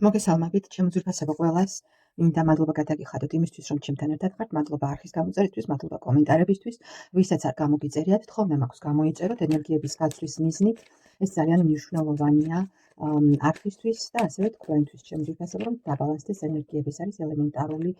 მოგესალმებით, ჩემო ძვირფასებო ყველას. მინდა მადლობა გადაგიხადოთ იმისთვის, რომ ჩემთან ერთად ხართ. მადლობა არხის გამოწერისთვის, მადლობა კომენტარებისთვის. ვისაც არ გამოგიწერიათ, თხოვნე მაქვს გამოიწეროთ ენერგიების გაცვლის მიზნით. ეს ძალიან მნიშვნელოვანია არხისთვის და ასევე თქვენთვის, ჩემო ძვირფასებო, რომ დაბალანსდეს ენერგიების არის ელემენტარული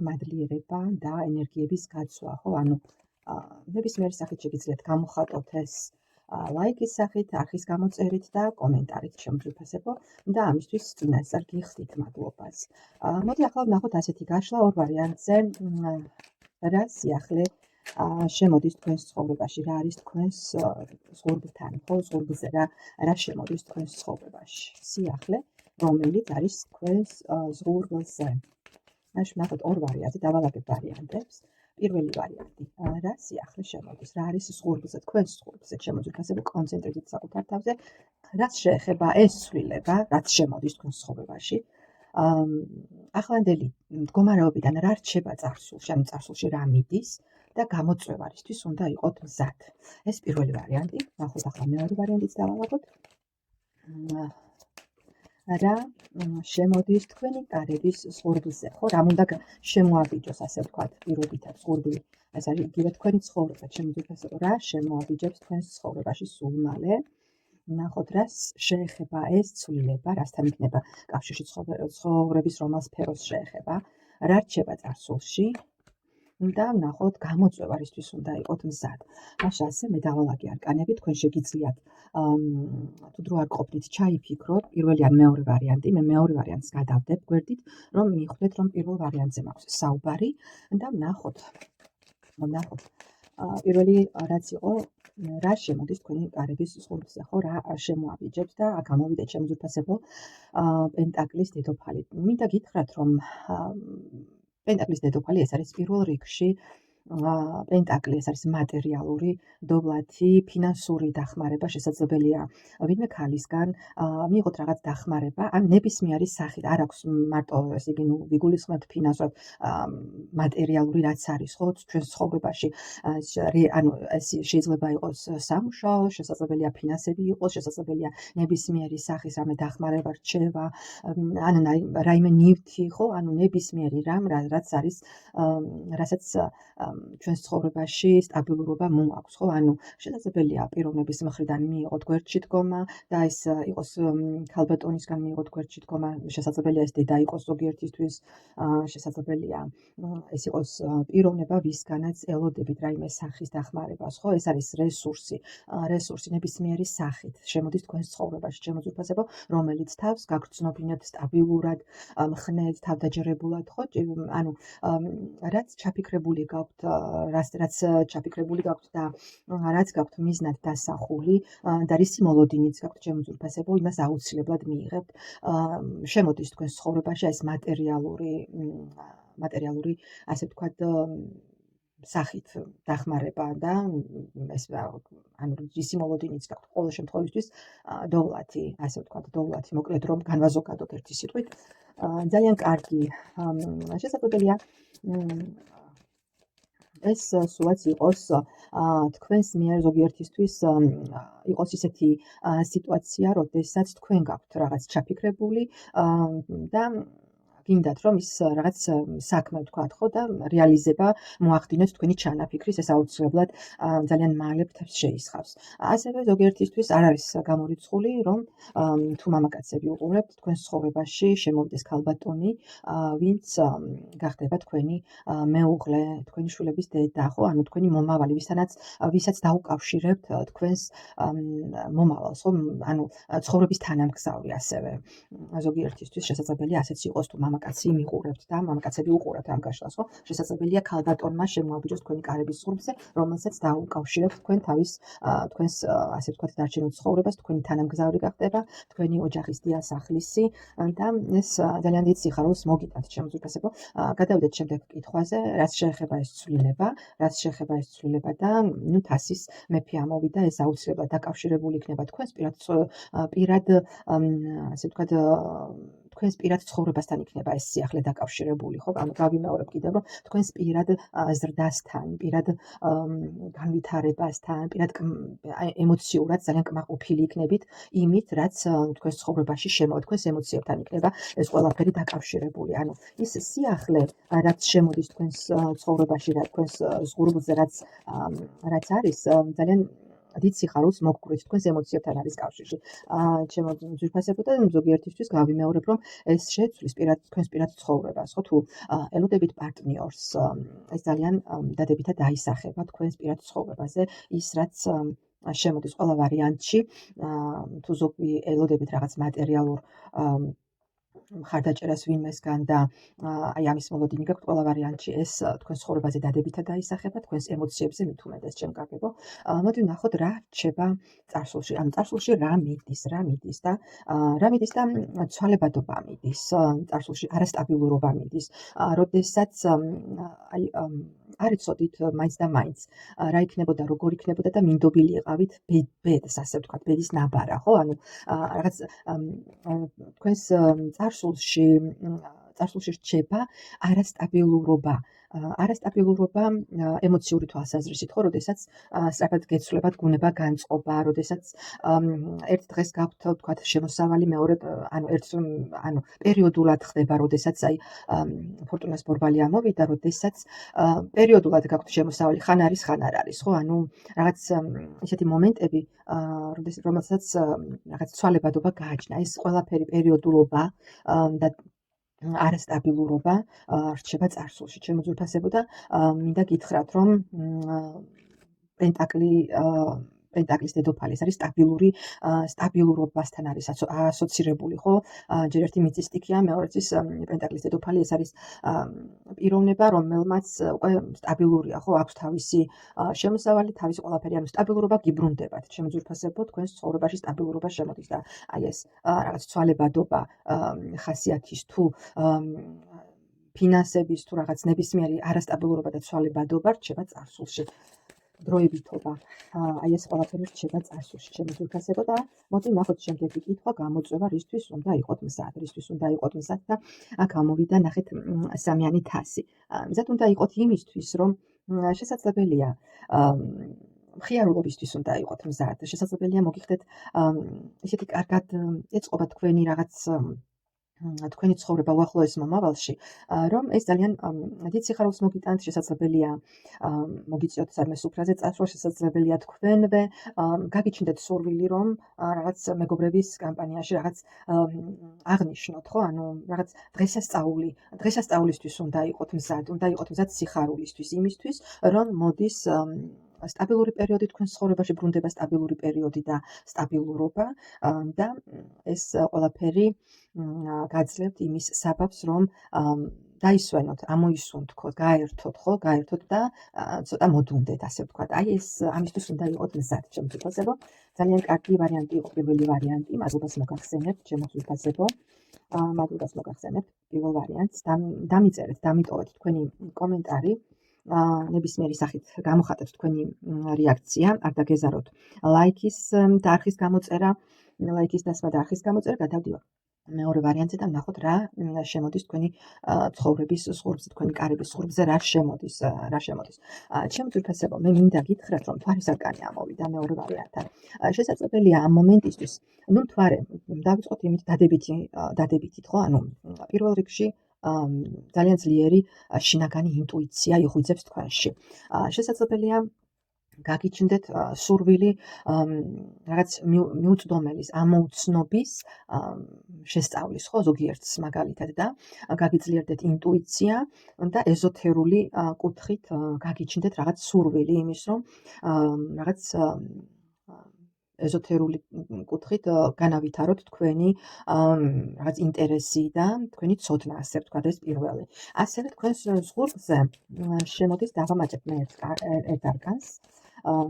მადლიერება და ენერგიების გაცვლა, ხო? ანუ ნებისმიერი სახით შეგიძლიათ გამოხატოთ ეს ლაიკის სახით, არხის გამოწერით და კომენტარით, ჩემო ძვირფასებო. და ამისთვის წინასწარ გიხდით მადლობას. მოდი ახლა ვნახოთ ასეთი გაშლა ორ ვარიანტზე, რა სიახლე შემოდის თქვენს ცხოვრებაში, რა არის თქვენს ზღურბთან, ხო, ზღურბზე რა შემოდის თქვენს ცხოვრებაში. სიახლე, რომელიც არის თქვენს ზღურბზე. მაშინ ვნახოთ ორ ვარიანტზე, დავალაგებ ვარიანტებს. პირველი ვარიანტი, რა სიახლე შემოდის, რა არის ზღურბზე, თქვენს ზღურბზე, ჩემო ძვირფასებო, კონცენტრირდით საკუთარ თავზე. რაც შეეხება ეს ცვლილება, რაც შემოდის თქვენს ცხოვრებაში, ახლანდელი მდგომარეობიდან რა რჩება წარსულში, ანუ წარსულში რა მიდის და გამოწვევარისთვის უნდა იყოთ მზად. ეს პირველი ვარიანტი, ნახოთ ახლა მეორე ვარიანტიც დავალაგოთ. რა შემოდის თქვენი კარების ზღურბზე, ხო, რამ უნდა შემოაბიჯოს, ასე ვთქვათ, პირობითად ზღურბლი. ეს არის იგივე თქვენი ცხოვრება, ჩემო ძვირფასებო, რა შემოაბიჯებს თქვენს ცხოვრებაში სულ მალე. ნახოთ, რას შეეხება ეს ცვლილება, რასთან იქნება კავშირში ცხოვრების რომელ სფეროს შეეხება, რა რჩება წარსულში და ვნახოთ გამოწვევარისთვის უნდა იყოთ მზად. მაშინ ასე მე დავალაგე არკანები, თქვენ შეგიძლიათ თუ დრო არ ყოფნით ჩაიფიქროთ პირველი ან მეორე ვარიანტი, მე მეორე ვარიანტს გადავდებ გვერდით, რომ მიხვდეთ, რომ პირველ ვარიანტზე მაქვს საუბარი და ვნახოთ. პირველი რაც იყო, რა შემოდის თქვენი კარების ზღურბზე, ხო, რა შემოაბიჯებს და გამოვიდა ჩემო ძვირფასებო პენტაკლის დედოფალი. მინდა გითხრათ, რომ პენტაკლის დედოფალი ეს არის პირველ რიგში პენტაკლი, ეს არის მატერიალური დოვლათი, ფინანსური დახმარება, შესაძლებელია ვინმე ქალისგან მიიღოთ რაღაც დახმარება, ან ნებისმიერი სახით, არ აქვს მარტო ესე იგი, ვიგულისხმებთ ფინანსურად, მატერიალური რაც არის, ხო, ჩვენს ცხოვრებაში, ანუ ეს შეიძლება იყოს სამუშაო, შესაძლებელია ფინანსები იყოს, შესაძლებელია ნებისმიერი სახის რამე დახმარება, რჩევა, ან რაიმე ნივთი, ხო, ანუ ნებისმიერი რამ, რაც არის, რასაც ჩვენს ცხოვრებაში სტაბილურობა მოაქვს, ხო? ანუ შესაძლებელია პიროვნების მხრიდან მიიღოთ გვერდში დგომა და ეს იყოს ქალბატონისგან მიიღოთ გვერდში დგომა, შესაძლებელია ეს დედა იყოს ზოგიერთისთვის, შესაძლებელია ეს იყოს პიროვნება, ვისგანაც ელოდებით რაიმე სახის დახმარებას, ხო? ეს არის რესურსი ნებისმიერი სახით შემოდის თქვენს ცხოვრებაში, ჩემო ძვირფასებო, რომელიც თავს გაგრძნობინებთ სტაბილურად, მხნედ, თავდაჯერებულად, ხო? ანუ რაც ჩაფიქრებული გაქვთ, რაც ჩაფიქრებული გაქვთ და რაც გაქვთ მიზნად დასახული და რისი მოლოდინიც გაქვთ, ჩემო ძვირფასებო, იმას აუცილებლად მიიღებთ. შემოდის თქვენს ცხოვრებაში ეს მატერიალური, ასე ვთქვათ, სახით დახმარება და ეს ანუ რისი მოლოდინიც გაქვთ, ყოველ შემთხვევაში დოვლათი, ასე ვთქვათ, დოვლათი, მოკლედ რომ განვაზოგადოთ ერთი სიტყვით. ძალიან კარგი, შესაძლებელია ეს სულაც იყოს თქვენს მიერ ზოგიერთისთვის იყოს ისეთი სიტუაცია, როდესაც თქვენ გაქვთ რაღაც ჩაფიქრებული და გინდათ რომ ის რაღაც საქმე ვთქვათ, ხო, და რეალიზება მოახდინოს თქვენი ჩანაფიქრის, ეს აუცილებლად ძალიან მალე ფრთებს შეისხავს. ასევე ზოგიერთისთვის არ არის გამორიცხული, რომ თუ მამაკაცები უყურებთ თქვენს ცხოვრებაში შემოვიდეს ქალბატონი, ვინც გახდება თქვენი მეუღლე, თქვენი შვილების დედა, ხო, ანუ თქვენი მომავალი, ვისაც დაუკავშირებთ თქვენს მომავალს, ხო, ანუ ცხოვრების თანამგზავრი ასევე. ზოგიერთისთვის შესაძლებელია ასეც იყოს, თუ მამაკაცი მიყურებთ და მამაკაცები უყურებთ ამ გაშლას, ხო? შესაძლებელია ქალბატონმა შემოაბიჯოს თქვენი კარების ზღურბზე, რომელსაც დაუკავშირებთ თქვენ თქვენს ასე ვთქვათ დარჩენილ ცხოვრებას, თქვენი თანამგზავრი გახდება, თქვენი ოჯახის დიასახლისი და ეს ძალიან დიდ სიხარულს მოგიტანთ, ჩემო ძვირფასებო. გადავიდეთ შემდეგ კითხვაზე, რაც შეეხება ეს ცვლილება და თასის მეფე ამოვიდა, ეს აუცილებლად დაკავშირებული იქნება თქვენს პირად ასე ვთქვათ თქვენს პირად ცხოვრებასთან იქნება ეს სიახლე დაკავშირებული, ხო? ანუ გავიმეორებ კიდევ, რომ თქვენს პირად ზრდასთან, პირად განვითარებასთან, პირად ემოციურად ძალიან კმაყოფილი იქნებით იმით, რაც თქვენს ცხოვრებაში შემოვა, თქვენს ემოციებთან იქნება ეს ყველაფერი დაკავშირებული. ანუ ის სიახლე, რაც შემოდის თქვენს ცხოვრებაში და თქვენს ზღურბლზე, რაც არის ძალიან დიდ სიხარულს მოგგვრით, თქვენს ემოციებთან არის კავშირში. ჩემო ძვირფასებო და ზოგიერთისთვის გავიმეორებ, რომ ეს შეცვლის თქვენს პირად ცხოვრებას, ხო? თუ ელოდებით პარტნიორს, ეს ძალიან დადებითად დაისახება თქვენს პირად ცხოვრებაზე, ის რაც შემოდის ყველა ვარიანტში, თუ ზოგი ელოდებით რაღაც მატერიალურ მხარდაჭერას ვინმესგან და აი ამის მოლოდინი გაქვთ ყველა ვარიანტში ეს თქვენს ცხოვრებაზე დადებითად დაისახება, თქვენს ემოციებზე მით უმეტეს ჩემ კარგებო. მოდი ვნახოთ რა რჩება წარსულში. ანუ წარსულში რა მიდის და ცვალებადობა მიდის, წარსულში არასტაბილურობა მიდის, როდესაც აი არ იცოდით მაინც და მაინც რა იქნებოდა, როგორ იქნებოდა და მინდობილი იყავით ბედს, ასე ვთქვათ, ბედის ნაბარა, ხო? ანუ რაღაც თქვენს წარსულში რჩება არასტაბილურობა ემოციური თვალსაზრისით, ხო, როდესაც სწრაფად გეცვლებათ გუნება განწყობა, როდესაც ერთ დღეს გაქვთ, ვთქვათ, შემოსავალი, მეორედ ანუ პერიოდულად ხდება, როდესაც აი ფორტუნას ბორბალი ამოვიდა, როდესაც პერიოდულად გაქვთ შემოსავალი, ხან არის, ხან არ არის, ხო? ანუ რაღაც ისეთი მომენტები, რომელსაც რაღაც ცვალებადობა გააჩნია. ეს ყველაფერი პერიოდულობა და არასტაბილურობა რჩება წარსულში. ჩემო ძვირფასებო და მინდა გითხრათ, რომ პენტაკლის დედოფალი ეს არის სტაბილურობასთან არის ასოცირებული, ხო? ჯერ ერთი მიწის მეორეც ის პენტაკლის დედოფალი ეს არის პიროვნება, რომელმაც უკვე სტაბილურია, ხო? აქვს თავისი შემოსავალი, თავისი ყველაფერი, ანუ სტაბილურობა გიბრუნდებათ. ჩემო ძვირფასებო, თქვენს ცხოვრებაში სტაბილურობა შემოდის და აი ეს რაღაც ცვალებადობა ხასიათის თუ ფინანსების თუ რაღაც ნებისმიერი არასტაბილურობა და ცვალებადობა რჩება წარსულში. დროებითობა, აი ეს ყველაფერი რჩება წარსულში, ჩემო ძვირფასებო და მოდი ვნახოთ შემდეგი კითხვა, გამოწვევა, რისთვის უნდა იყოთ მზად და აქ ამოვიდა, ნახეთ, სამიანი თასი. მზად უნდა იყოთ იმისთვის, რომ შესაძლებელია მხიარულობისთვის უნდა იყოთ მზად, შესაძლებელია მოგიხდეთ ისეთი კარგად ეწყობა თქვენი რაღაც თქვენი ცხოვრება უახლოეს მომავალში, რომ ეს ძალიან დიდ სიხარულს მოგიტანთ, შესაძლებელია მოგიწიოთ სადმე სუფრაზე წასვლა, შესაძლებელია თქვენვე გაგიჩნდეთ სურვილი, რომ რაღაც მეგობრების კამპანიაში რაღაც აღნიშნოთ, ხო? ანუ რაღაც დღესასწაულისთვის უნდა იყოთ მზად სიხარულისთვის, იმისთვის, რომ მოდის სტაბილური პერიოდი თქვენს ცხოვრებაში, ბრუნდება სტაბილური პერიოდი და სტაბილურობა და ეს ყველაფერი გაძლევთ იმის საბაბს, რომ დაისვენოთ, ამოისუნთქოთ, გაერთოთ და ცოტა მოდუნდეთ, ასე ვთქვათ. აი ეს ამისთვის უნდა იყოთ მზად, ჩემო ძვირფასებო. ძალიან კარგი ვარიანტი იყო პირველი ვარიანტი, მადლობას მოგახსენებთ, ჩემო ძვირფასებო. პირველ ვარიანტს დამიწერეთ, დამიტოვეთ თქვენი კომენტარი. ნებისმიერი სახით გამოხატეთ თქვენი რეაქცია, არ დაგეზაროთ ლაიქის დასმა და არხის გამოწერა, გადავდივართ მეორე ვარიანტზე და ვნახოთ რა შემოდის თქვენი ცხოვრების ზღურბზე, თქვენი კარების ზღურბზე რა შემოდის. ჩემო ძვირფასებო, მე მინდა გითხრათ, რომ მთვარის არკანი ამოვიდა მეორე ვარიანტთან. შესაძლებელია ამ მომენტისთვის, მთვარე დავიწყოთ იმით დადებითით, ხო? ანუ პირველ რიგში ძალიან ძლიერი შინაგანი ინტუიცია იღვიძებს თქვენში. შესაძლებელია გაგიჩნდეთ სურვილი რაღაც მიუწვდომელის, ამოუცნობის შესწავლის, ხო, ზოგიერთს მაგალითად და გაგიძლიერდეთ ინტუიცია და ეზოთერული კუთხით გაგიჩნდეთ რაღაც სურვილი იმის, რომ რაღაც ეზოთერული კუთხით განავითაროთ თქვენი რაღაც ინტერესი და თქვენი ცოდნა, ასე ვთქვათ, ეს პირველი. ასევე თქვენს ზღურბზე შემოდის, დავამატებ მე ერთ არკანს.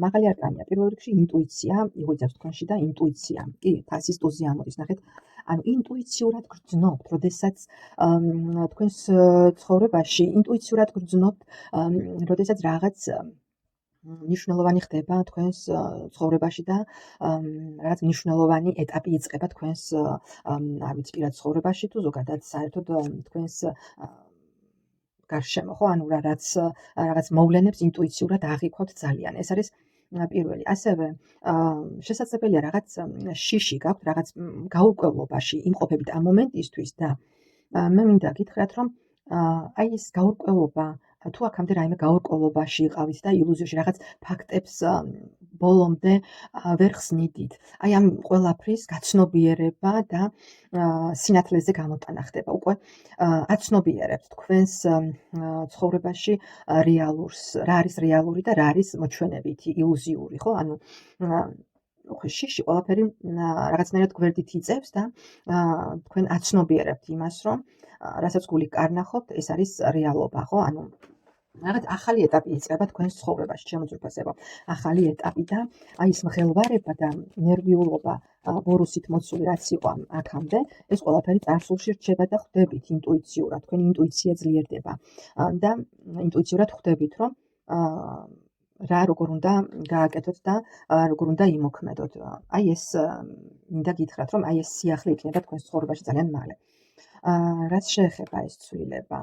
მაღალი არკანია, პირველ რიგში ინტუიცია იღვიძებს თქვენში და ინტუიცია. კი, თასის ტუზი ამოდის, ნახეთ. ანუ ინტუიციურად გრძნობთ, როდესაც თქვენს ცხოვრებაში ინტუიციურად გრძნობთ, როდესაც რაღაც მნიშვნელოვანი ხდება თქვენს ცხოვრებაში და რაღაც მნიშვნელოვანი ეტაპი იწყება თქვენს არ ვიცი პირად ცხოვრებაში თუ ზოგადად საერთოდ თქვენს გარშემო ხო ანუ რაღაც მოვლენებს ინტუიციურად აღიქვათ ძალიან ეს არის პირველი ასევე შესაძლებელია რაღაც შიში გაქვთ რაღაც გაურკვევლობაში იმყოფებით ამ მომენტისთვის და მე მინდა გითხრათ რომ აი ეს გაურკვევლობა თუ აქამდე რაიმე გაურკვევლობაში იყავით და ილუზიაში რაღაც ფაქტებს ბოლომდე ვერ ხსნიდით. აი ამ ყველაფრის გაცნობიერება და სინათლეზე გამოტანა ხდება. უკვე აცნობიერებთ თქვენს ცხოვრებაში რეალურს, რა არის რეალური და რა არის მოჩვენებითი, ილუზიური, ხო? ანუ შიში ყველაფერი რაღაცნაირად გვერდით იწევს და თქვენ აცნობიერებთ იმას, რომ რასაც გულით კარნახობთ, ეს არის რეალობა, ხო? ანუ რაღაც ახალი ეტაპი იწყება თქვენს ცხოვრებაში, ჩემო ძვირფასებო. ახალი ეტაპი და აი ეს მღელვარება და ნერვიულობა ბორუსით მოცული რაც იყო აქამდე, ეს ყველაფერი წარსულში რჩება და ხვდებით ინტუიციურად, თქვენი ინტუიცია ძლიერდება და ინტუიციურად ხვდებით, რომ რა როგორ უნდა გააკეთოთ და როგორ უნდა იმოქმედოთ. აი ეს მინდა გითხრათ, რომ აი ეს სიახლე იქნება თქვენს ცხოვრებაში ძალიან მალე. რაც შეეხება ეს ცვლილება.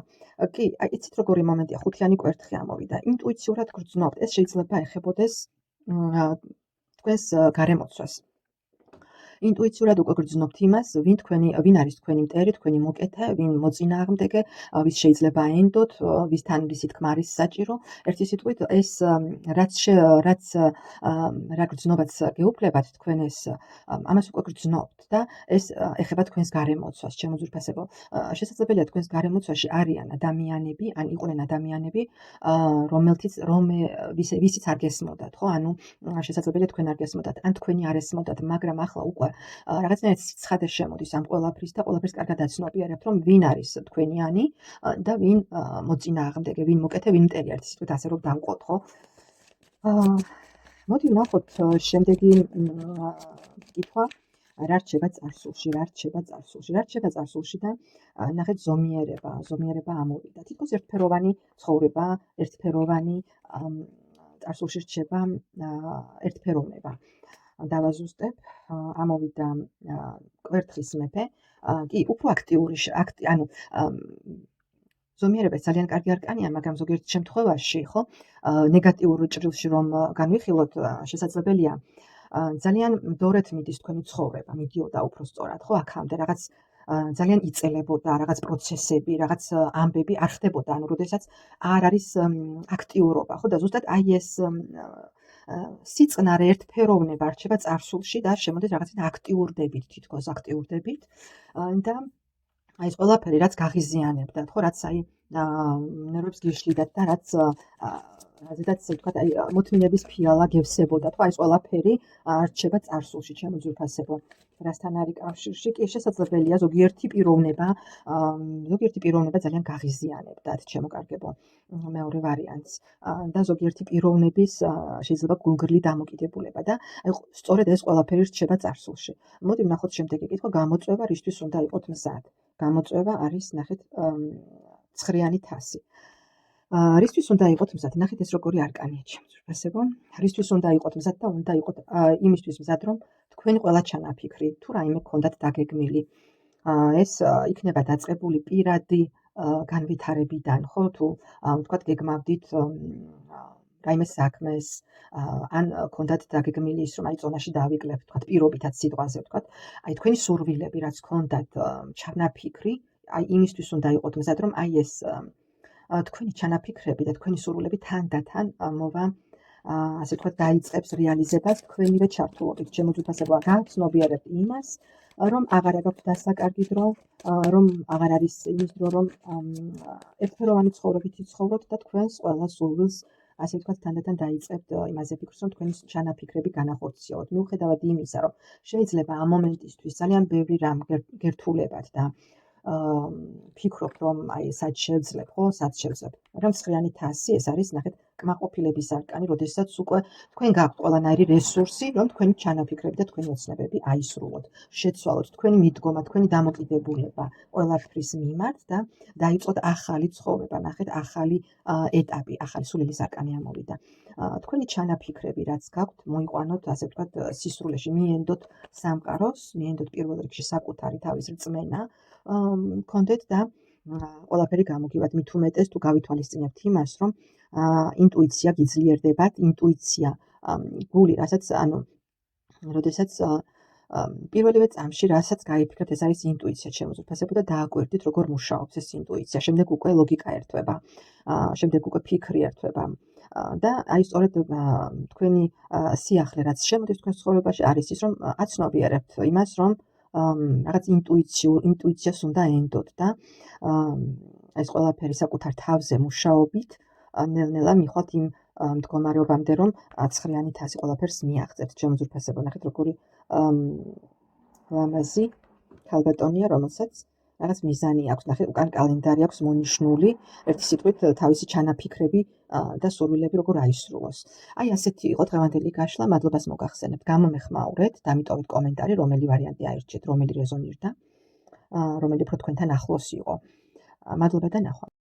კი, აი იცით როგორი მომენტია, ხუთიანი კვერთხი ამოვიდა. ინტუიციურად გრძნობთ, ეს შეიძლება ეხებოდეს თქვენს გარემოცვას. ინტუიციურად უკვე გრძნობთ იმას, ვინ არის თქვენი მტერი, თქვენი მოკეთე, ვინ მოწინააღმდეგე, ვის შეიძლება აენდოთ, ვისთან ვისი თქმა არის საჭირო. ერთი სიტყვით, ეს რაც რა გრძნობაც გეუფლებათ თქვენ ეს ამას უკვე გრძნობთ და ეს ეხება თქვენს გარემოცვას, ჩემო ძვირფასებო. შესაძლებელია თქვენს გარემოცვაში არიან ადამიანები, ან იყვნენ ადამიანები, ვისიც არ გესმოდათ, ხო? ანუ შესაძლებელია თქვენ არ გესმოდათ, ან თქვენი არ ესმოდათ, მაგრამ ახლა უკვე რაღაცნაირად სიცხადე შემოდის ამ ყველაფრის და ყველაფერს კარგად აცნობიერებთ, რომ ვინ არის თქვენიანი და ვინ მოწინააღმდეგე, ვინ მოკეთე, ვინ მტერი არის, ისეთ ასე რომ დავყოთ, ხო? მოდი ვნახოთ შემდეგი კითხვა. რა რჩება წარსულში და ნახეთ ზომიერება ამოვიდა. თითქოს ერთფეროვანი ცხოვრება, ერთფეროვანი წარსულში რჩება ერთფეროვნება. დავაზუსტებ, ამოვიდა კვერთხის მეფე, კი, უფრო აქტიური, ანუ ზომიერება ძალიან კარგი არკანია, მაგრამ ზოგიერთ შემთხვევაში, ხო, ნეგატიურ ჭრილში რომ განვიხილოთ, შესაძლებელია ძალიან მდორედ მიდის თქვენი ცხოვრება, მიდიოდა უფრო სწორად, ხო, აქამდე რაღაც ძალიან იწელებოდა, რაღაც პროცესები, რაღაც ამბები არ ხდებოდა, ანუ როდესაც არ არის აქტიურობა, ხო, და ზუსტად აი ეს სიწყნარე ერთფეროვნება რჩება წარსულში და შემოდის რაღაცა აქტიურდებით, თითქოს აქტიურდებით და აი ეს ყველაფერი რაც გაღიზიანებდათ, ხო, რაც აი ნერვებს გიშლიდათ და რაც რაზედაც ვთქვათ, აი მოთმინების ფიალა გევსებოდათ, ხო, აი ეს ყველაფერი რჩება წარსულში, ჩემო ძვირფასებო. რასთან არის კავშირში? კი, შესაძლებელია ზოგიერთი პიროვნება ძალიან გაღიზიანებდათ, ჩემო კარგებო. მეორე ვარიანტს და ზოგიერთი პიროვნების შეიძლება გულგრილი დამოკიდებულება და აი სწორედ ეს ყველაფერი რჩება წარსულში. მოდი ვნახოთ შემდეგი კითხვა. გამოწვევა რისთვის უნდა იყოთ მზად? გამოწვევა არის, ნახეთ, ცხრიანი თასი. რისთვის უნდა იყოთ მზად? ნახეთ ეს როგორი არკანია, ჩემო ძვირფასებო. რისთვის უნდა იყოთ მზად და უნდა იყოთ იმისთვის მზად, რომ თქვენი ყველა ჩანაფიქრი თუ რაიმე გქონდათ დაგეგმილი, ეს იქნება დაწყებული პირადი განვითარებიდან, ხო, თუ ვთქვათ გეგმავდით რაიმე საქმეს, ან გქონდათ დაგეგმილი ის, რომ აი წონაში დავიკლებთ, ვთქვათ პირობითად სიტყვაზე ვთქვათ, აი თქვენი სურვილები, რაც გქონდათ ჩანაფიქრი, აი იმისთვის უნდა იყოთ მზად, რომ აი ეს თქვენი ჩანაფიქრები და თქვენი სურვილები თანდათან მოვა ასე ვთქვათ დაიწყებს რეალიზებას თქვენივე ჩართულობით. ჩემო ძვირფასებო, გაცნობიერებთ იმას, რომ აღარ გაქვთ დასაკარგი დრო, რომ აღარ არის იმის დრო, რომ ერთფეროვანი ცხოვრებით იცხოვროთ და თქვენს ყველა სურვილს ასე ვთქვათ თანდათან დაიწყებთ იმაზე ფიქრს, რომ თქვენი ჩანაფიქრები განახორციელოთ. მიუხედავად იმისა, რომ შეიძლება ამ მომენტისთვის ძალიან ბევრი რამ გერთულებათ და ფიქრობთ, რომ აი სად შევძლებ, ხო, სად შევძლებ. მაგრამ ცხრიანი თასი ეს არის, ნახეთ, კმაყოფილების არკანი, როდესაც უკვე თქვენ გაქვთ ყველანაირი რესურსი, რომ თქვენი ჩანაფიქრები და თქვენი ოცნებები აისრულოთ, შეცვალოთ თქვენი მიდგომა, თქვენი დამოკიდებულება ყველაფრის მიმართ და დაიწყოთ ახალი ცხოვრება, ნახეთ ახალი ეტაპი, ახალი სულელის არკანი ამოვიდა. თქვენი ჩანაფიქრები, რაც გაქვთ, მოიყვანოთ, ასე ვთქვათ, სისრულეში, მიენდოთ სამყაროს, მიენდოთ პირველ რიგში საკუთარი თავის რწმენა, გქონდეთ და ყველაფერი გამოგივათ. მით უმეტეს თუ გავითვალისწინებთ იმას, რომ ინტუიცია გიძლიერდებათ, ინტუიცია გული, რასაც როდესაც პირველივე წამში, რასაც გაიფიქრეთ, ეს არის ინტუიცია, შემოზრფასებო და დააკვირდით, როგორ მუშაობს ეს ინტუიცია. შემდეგ უკვე ლოგიკა ერთვება, შემდეგ უკვე ფიქრი ერთვება. და აი სწორედ თქვენი სიახლე, რაც შემოდის თქვენ ცხოვრებაში, არის ის, რომ აცნობიერებთ იმას, რომ რაღაც ინტუიციას უნდა ენდოთ და ეს ყველაფერი საკუთარ თავზე მუშაობით ნელ-ნელა მიხვალთ იმ მდგომარეობამდე, რომ აცხრიანი თასი ყველაფერს მიაღწევთ. შემოძურფასებო, ნახეთ როგორი ლამაზი ქალბატონია, რომელსაც რაღაც მიზანი აქვს, ნახეთ უკან კალენდარი აქვს მონიშნული, ერთი სიტყვით თავისი ჩანაფიქრები და სურვილები როგორ აისრულოს. აი ასეთი იყო დღევანდელი გაშლა, მადლობას მოგახსენებთ, გამომეხმაურეთ, დამიტოვეთ კომენტარი, რომელი ვარიანტი აირჩიეთ, რომელი რეზონირდა, რომელი უფრო თქვენთან ახლოს იყო. მადლობა და ნახვამდის.